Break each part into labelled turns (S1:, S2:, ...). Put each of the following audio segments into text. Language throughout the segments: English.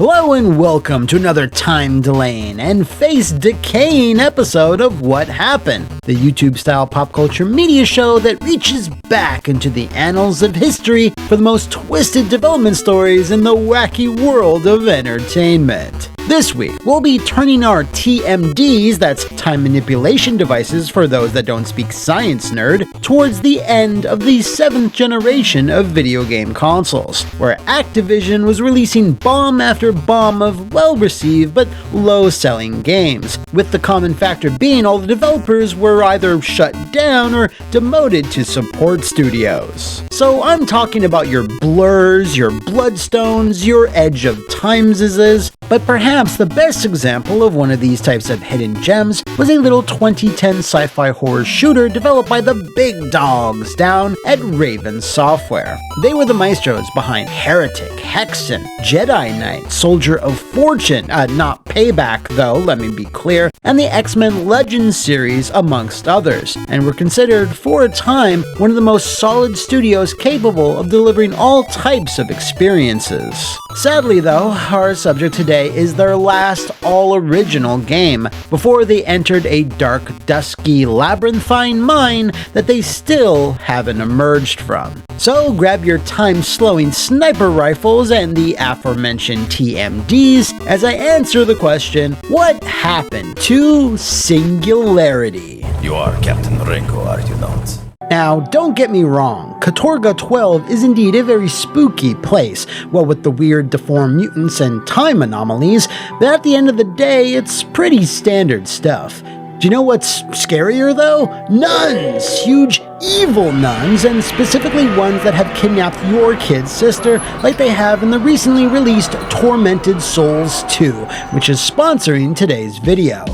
S1: Hello and welcome to another time-delaying and face-decaying episode of What Happened, the YouTube-style pop culture media show that reaches back into the annals of history for the most twisted development stories in the wacky world of entertainment. This week, we'll be turning our TMDs, that's time manipulation devices for those that don't speak science nerd, towards the end of the 7th generation of video game consoles, where Activision was releasing bomb after bomb of well-received but low-selling games, with the common factor being all the developers were either shut down or demoted to support studios. So I'm talking about your Blurs, your Bloodstones, your Edge of Timeses, but perhaps the best example of one of these types of hidden gems was a little 2010 sci-fi horror shooter developed by the big dogs down at Raven Software. They were the maestros behind Heretic, Hexen, Jedi Knight, Soldier of Fortune, not Payback though, let me be clear, and the X-Men Legends series amongst others, and were considered for a time one of the most solid studios capable of delivering all types of experiences. Sadly though, our subject today is their last all-original game, before they entered a dark, dusky, labyrinthine mine that they still haven't emerged from. So grab your time-slowing sniper rifles and the aforementioned TMDs as I answer the question, what happened to Singularity?
S2: You are Captain Renko, are you not?
S1: Now, don't get me wrong, Katorga 12 is indeed a very spooky place, what with the weird deformed mutants and time anomalies, but at the end of the day, it's pretty standard stuff. Do you know what's scarier though? Nuns! Huge, evil nuns, and specifically ones that have kidnapped your kid's sister, like they have in the recently released Tormented Souls 2, which is sponsoring today's video.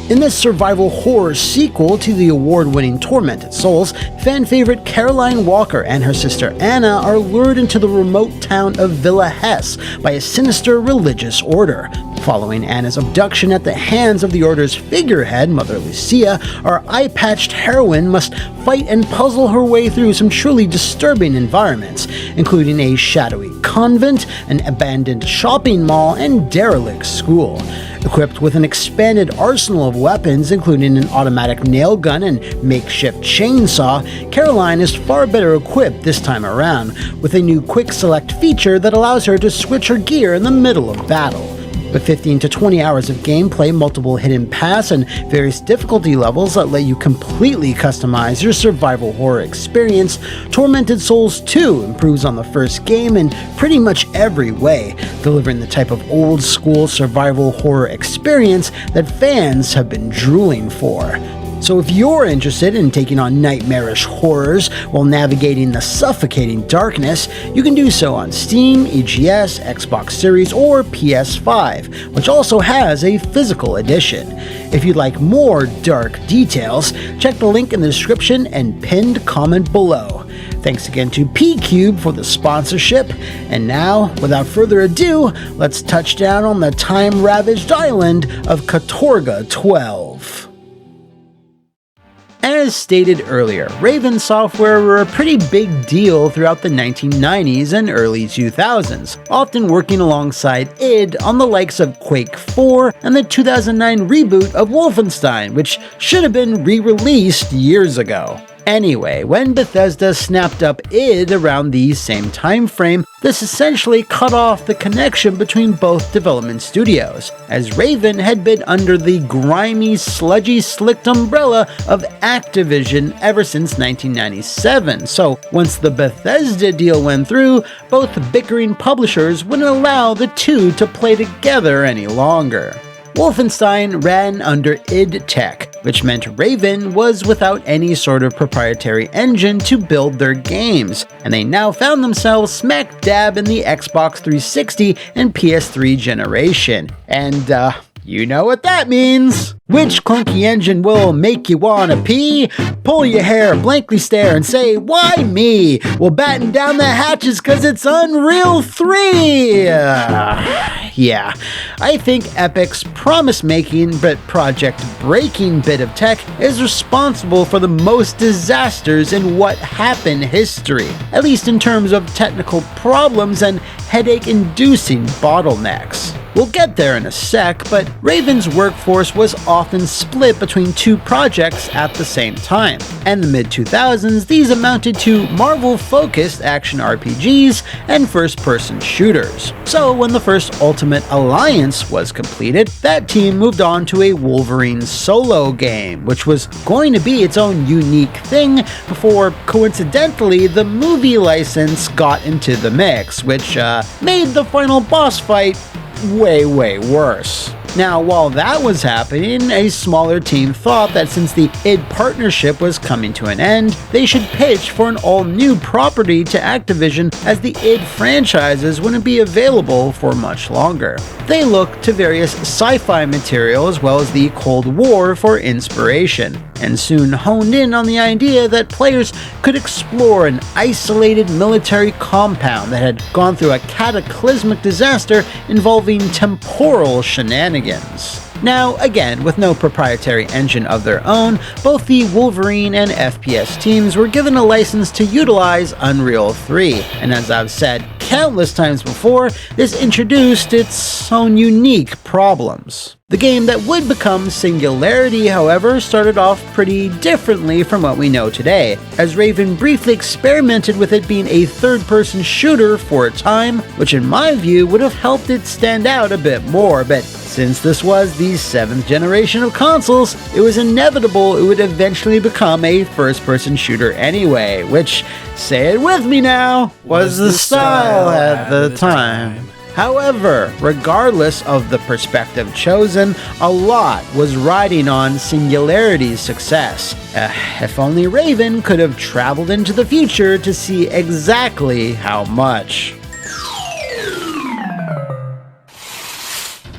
S1: In this survival horror sequel to the award-winning Tormented Souls, fan favorite Caroline Walker and her sister Anna are lured into the remote town of Villa Hess by a sinister religious order. Following Anna's abduction at the hands of the order's figurehead, Mother Lucia, our eye-patched heroine must fight and puzzle her way through some truly disturbing environments, including a shadowy convent, an abandoned shopping mall, and derelict school. Equipped with an expanded arsenal of weapons, including an automatic nail gun and makeshift chainsaw, Caroline is far better equipped this time around, with a new quick select feature that allows her to switch her gear in the middle of battle. With 15 to 20 hours of gameplay, multiple hidden paths, and various difficulty levels that let you completely customize your survival horror experience, Tormented Souls 2 improves on the first game in pretty much every way, delivering the type of old-school survival horror experience that fans have been drooling for. So if you're interested in taking on nightmarish horrors while navigating the suffocating darkness, you can do so on Steam, EGS, Xbox Series, or PS5, which also has a physical edition. If you'd like more dark details, check the link in the description and pinned comment below. Thanks again to P-Cube for the sponsorship, and now, without further ado, let's touch down on the time-ravaged island of Katorga 12. As stated earlier, Raven Software were a pretty big deal throughout the 1990s and early 2000s, often working alongside id on the likes of Quake 4 and the 2009 reboot of Wolfenstein, which should have been re-released years ago. Anyway, when Bethesda snapped up id around the same time frame, this essentially cut off the connection between both development studios, as Raven had been under the grimy, sludgy, slicked umbrella of Activision ever since 1997, so once the Bethesda deal went through, both bickering publishers wouldn't allow the two to play together any longer. Wolfenstein ran under id Tech, which meant Raven was without any sort of proprietary engine to build their games, and they now found themselves smack dab in the Xbox 360 and PS3 generation. And, You know what that means. Which clunky engine will make you wanna pee? Pull your hair, blankly stare, and say, why me? We'll batten down the hatches cause it's Unreal 3! Yeah, I think Epic's promise-making but project-breaking bit of tech is responsible for the most disasters in what happened history, at least in terms of technical problems and headache-inducing bottlenecks. We'll get there in a sec, but Raven's workforce was often split between two projects at the same time. In the mid-2000s, these amounted to Marvel-focused action RPGs and first-person shooters. So when the first Ultimate Alliance was completed, that team moved on to a Wolverine solo game, which was going to be its own unique thing before, coincidentally, the movie license got into the mix, which made the final boss fight way worse. Now, while that was happening, a smaller team thought that since the id partnership was coming to an end, they should pitch for an all-new property to Activision, as the id franchises wouldn't be available for much longer. They looked to various sci-fi material as well as the Cold War for inspiration, and soon honed in on the idea that players could explore an isolated military compound that had gone through a cataclysmic disaster involving temporal shenanigans. Now, again, with no proprietary engine of their own, both the Wolverine and FPS teams were given a license to utilize Unreal 3, and as I've said countless times before, this introduced its own unique problems. The game that would become Singularity, however, started off pretty differently from what we know today, as Raven briefly experimented with it being a third-person shooter for a time, which in my view would have helped it stand out a bit more, but since this was the 7th generation of consoles, it was inevitable it would eventually become a first-person shooter anyway, which, say it with me now, was the style at the time. However, regardless of the perspective chosen, a lot was riding on Singularity's success. If only Raven could have traveled into the future to see exactly how much.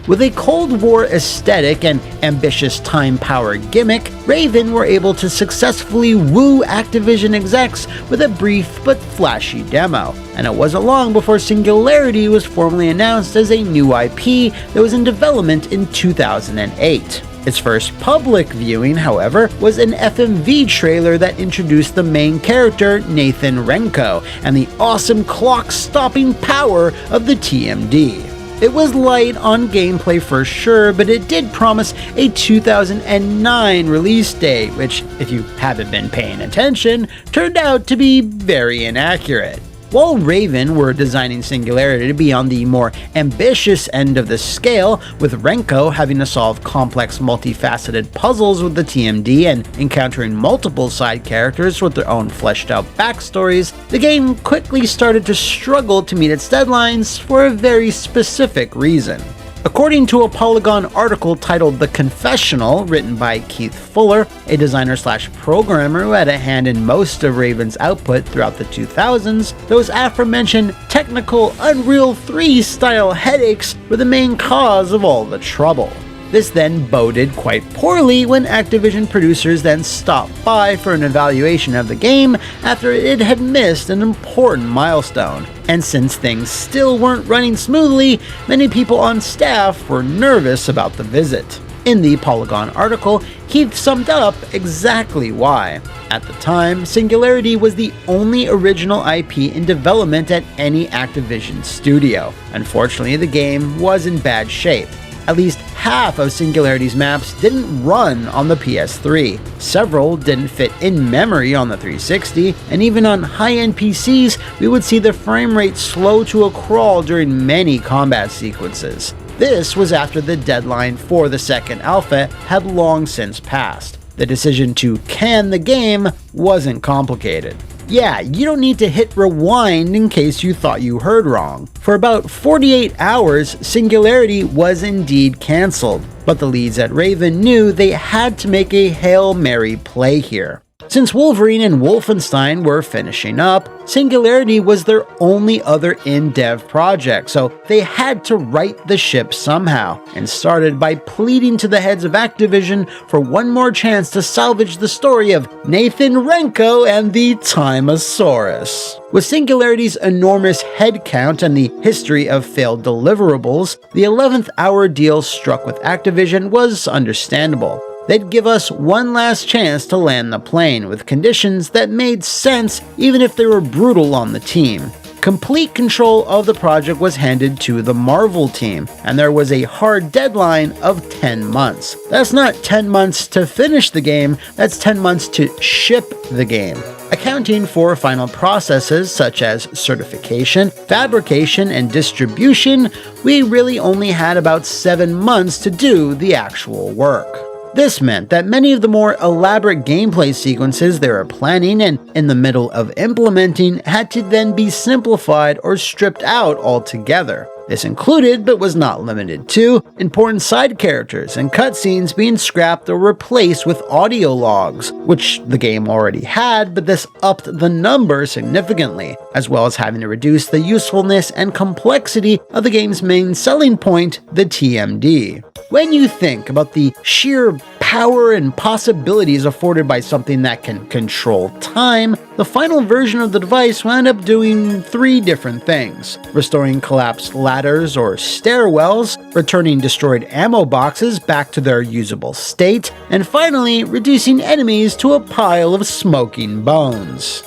S1: With a Cold War aesthetic and ambitious time-power gimmick, Raven were able to successfully woo Activision execs with a brief but flashy demo, and it wasn't long before Singularity was formally announced as a new IP that was in development in 2008. Its first public viewing, however, was an FMV trailer that introduced the main character, Nathan Renko, and the awesome clock-stopping power of the TMD. It was light on gameplay for sure, but it did promise a 2009 release date, which, if you haven't been paying attention, turned out to be very inaccurate. While Raven were designing Singularity to be on the more ambitious end of the scale, with Renko having to solve complex multifaceted puzzles with the TMD and encountering multiple side characters with their own fleshed out backstories, the game quickly started to struggle to meet its deadlines for a very specific reason. According to a Polygon article titled The Confessional, written by Keith Fuller, a designer/programmer who had a hand in most of Raven's output throughout the 2000s, those aforementioned technical Unreal 3 style headaches were the main cause of all the trouble. This then boded quite poorly when Activision producers then stopped by for an evaluation of the game after it had missed an important milestone. And since things still weren't running smoothly, many people on staff were nervous about the visit. In the Polygon article, Keith summed up exactly why. At the time, Singularity was the only original IP in development at any Activision studio. Unfortunately, the game was in bad shape. At least half of Singularity's maps didn't run on the PS3, several didn't fit in memory on the 360, and even on high-end PCs, we would see the frame rate slow to a crawl during many combat sequences. This was after the deadline for the second alpha had long since passed. The decision to can the game wasn't complicated. Yeah, you don't need to hit rewind in case you thought you heard wrong. For about 48 hours, Singularity was indeed cancelled, but the leads at Raven knew they had to make a Hail Mary play here. Since Wolverine and Wolfenstein were finishing up, Singularity was their only other in-dev project, so they had to right the ship somehow, and started by pleading to the heads of Activision for one more chance to salvage the story of Nathan Renko and the Timosaurus. With Singularity's enormous headcount and the history of failed deliverables, the 11th hour deal struck with Activision was understandable. They'd give us one last chance to land the plane with conditions that made sense even if they were brutal on the team. Complete control of the project was handed to the Marvel team, and there was a hard deadline of 10 months. That's not 10 months to finish the game, that's 10 months to ship the game. Accounting for final processes such as certification, fabrication, and distribution, we really only had about 7 months to do the actual work. This meant that many of the more elaborate gameplay sequences they were planning and in the middle of implementing had to then be simplified or stripped out altogether. This included, but was not limited to, important side characters and cutscenes being scrapped or replaced with audio logs, which the game already had, but this upped the number significantly, as well as having to reduce the usefulness and complexity of the game's main selling point, the TMD. When you think about the sheer power and possibilities afforded by something that can control time, the final version of the device wound up doing 3 different things: restoring collapsed ladders or stairwells, returning destroyed ammo boxes back to their usable state, and finally reducing enemies to a pile of smoking bones.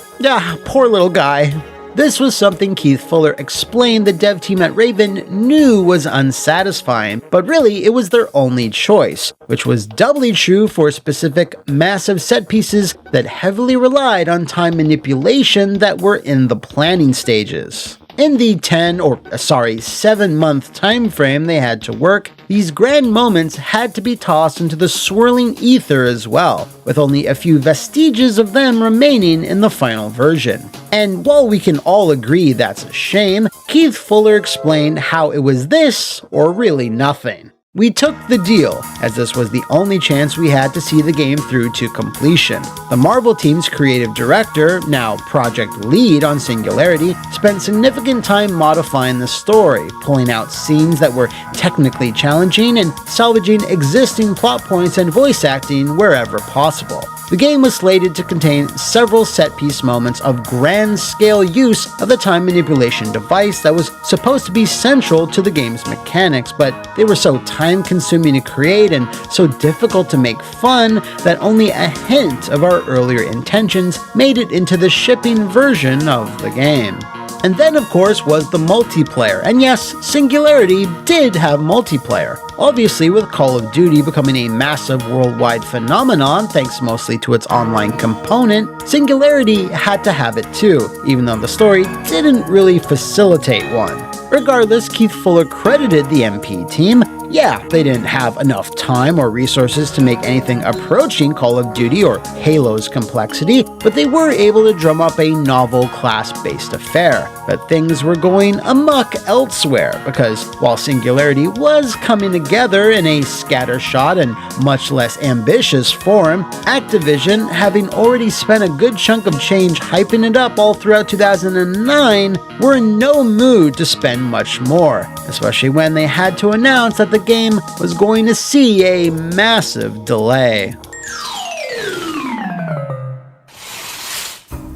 S1: Poor little guy. This was something Keith Fuller explained the dev team at Raven knew was unsatisfying, but really it was their only choice, which was doubly true for specific massive set pieces that heavily relied on time manipulation that were in the planning stages. In the 7-month time frame they had to work, these grand moments had to be tossed into the swirling ether as well, with only a few vestiges of them remaining in the final version. And while we can all agree that's a shame, Keith Fuller explained how it was this or really nothing. We took the deal, as this was the only chance we had to see the game through to completion. The Marvel team's creative director, now project lead on Singularity, spent significant time modifying the story, pulling out scenes that were technically challenging and salvaging existing plot points and voice acting wherever possible. The game was slated to contain several set-piece moments of grand-scale use of the time manipulation device that was supposed to be central to the game's mechanics, but they were so time-consuming to create and so difficult to make fun that only a hint of our earlier intentions made it into the shipping version of the game. And then, of course, was the multiplayer. And yes, Singularity did have multiplayer. Obviously, with Call of Duty becoming a massive worldwide phenomenon, thanks mostly to its online component, Singularity had to have it too, even though the story didn't really facilitate one. Regardless, Keith Fuller credited the MP team. Yeah, they didn't have enough time or resources to make anything approaching Call of Duty or Halo's complexity, but they were able to drum up a novel class-based affair. But things were going amok elsewhere, because while Singularity was coming together in a scattershot and much less ambitious form, Activision, having already spent a good chunk of change hyping it up all throughout 2009, were in no mood to spend much more, especially when they had to announce that the game was going to see a massive delay.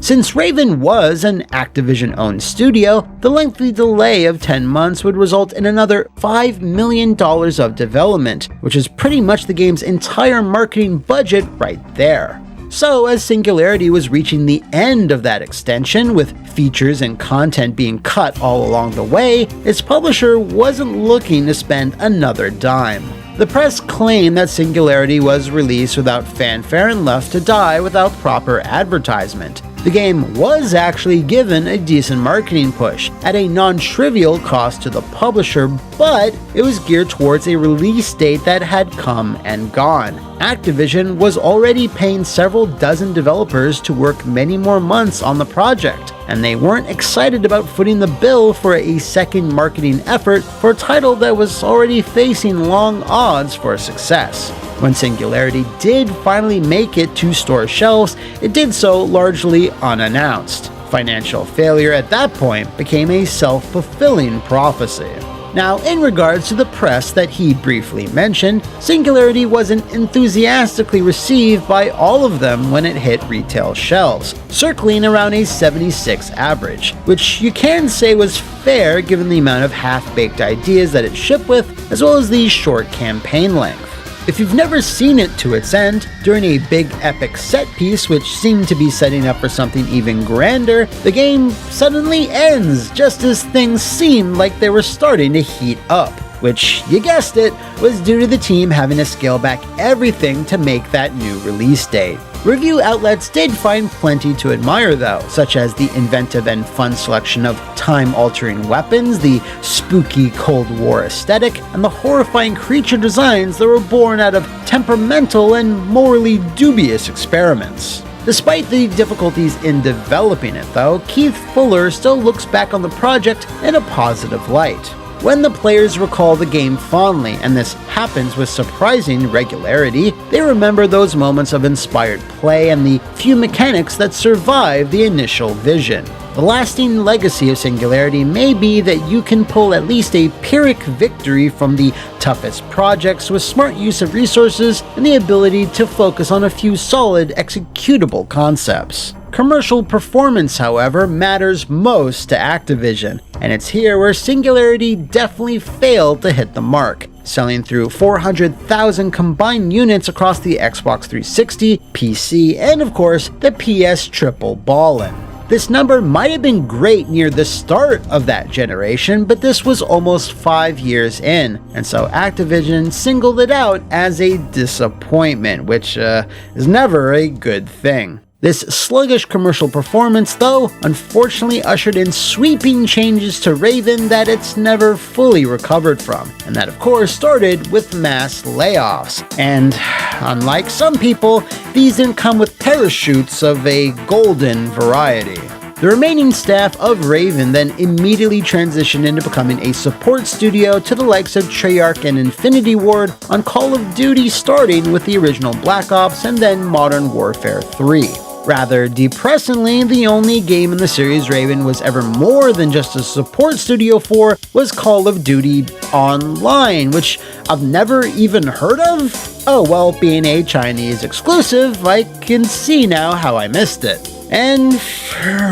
S1: Since Raven was an Activision-owned studio, the lengthy delay of 10 months would result in another $5 million of development, which is pretty much the game's entire marketing budget right there. So, as Singularity was reaching the end of that extension, with features and content being cut all along the way, its publisher wasn't looking to spend another dime. The press claimed that Singularity was released without fanfare and left to die without proper advertisement. The game was actually given a decent marketing push, at a non-trivial cost to the publisher, but it was geared towards a release date that had come and gone. Activision was already paying several dozen developers to work many more months on the project, and they weren't excited about footing the bill for a second marketing effort for a title that was already facing long odds for success. When Singularity did finally make it to store shelves, it did so largely unannounced. Financial failure at that point became a self-fulfilling prophecy. Now, in regards to the press that he briefly mentioned, Singularity wasn't enthusiastically received by all of them when it hit retail shelves, circling around a 76 average, which you can say was fair given the amount of half-baked ideas that it shipped with, as well as the short campaign length. If you've never seen it to its end, during a big epic set piece which seemed to be setting up for something even grander, the game suddenly ends just as things seemed like they were starting to heat up, which, you guessed it, was due to the team having to scale back everything to make that new release date. Review outlets did find plenty to admire though, such as the inventive and fun selection of time-altering weapons, the spooky Cold War aesthetic, and the horrifying creature designs that were born out of temperamental and morally dubious experiments. Despite the difficulties in developing it though, Keith Fuller still looks back on the project in a positive light. When the players recall the game fondly, and this happens with surprising regularity, they remember those moments of inspired play and the few mechanics that survive the initial vision. The lasting legacy of Singularity may be that you can pull at least a Pyrrhic victory from the toughest projects with smart use of resources and the ability to focus on a few solid executable concepts. Commercial performance, however, matters most to Activision, and it's here where Singularity definitely failed to hit the mark, selling through 400,000 combined units across the Xbox 360, PC, and of course, the PS triple ballin'. This number might have been great near the start of that generation, but this was almost 5 years in, and so Activision singled it out as a disappointment, which is never a good thing. This sluggish commercial performance, though, unfortunately ushered in sweeping changes to Raven that it's never fully recovered from, and that of course started with mass layoffs. And unlike some people, these didn't come with parachutes of a golden variety. The remaining staff of Raven then immediately transitioned into becoming a support studio to the likes of Treyarch and Infinity Ward on Call of Duty, starting with the original Black Ops and then Modern Warfare 3. Rather depressingly, the only game in the series Raven was ever more than just a support studio for was Call of Duty Online, which I've never even heard of? Oh well, being a Chinese exclusive, I can see now how I missed it. And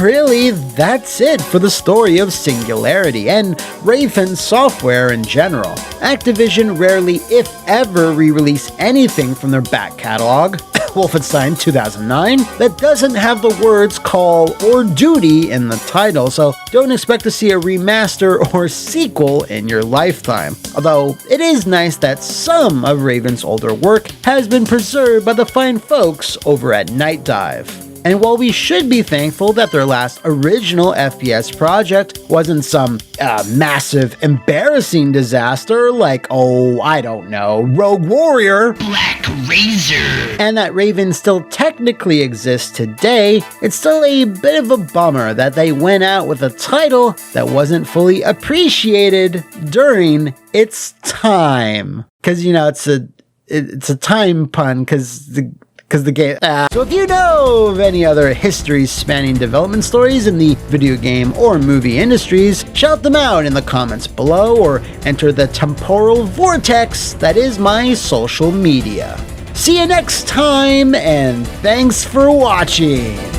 S1: really, that's it for the story of Singularity and Raven Software in general. Activision rarely, if ever, re-release anything from their back catalog, Wolfenstein 2009, that doesn't have the words Call or Duty in the title, so don't expect to see a remaster or sequel in your lifetime. Although, it is nice that some of Raven's older work has been preserved by the fine folks over at Night Dive. And while we should be thankful that their last original FPS project wasn't some massive, embarrassing disaster like, oh, I don't know, Rogue Warrior,
S3: Black Razor,
S1: and that Raven still technically exists today, it's still a bit of a bummer that they went out with a title that wasn't fully appreciated during its time. Because, you know, it's a time pun, because the game. So if you know of any other history-spanning development stories in the video game or movie industries, shout them out in the comments below or enter the temporal vortex that is my social media. See you next time, and thanks for watching!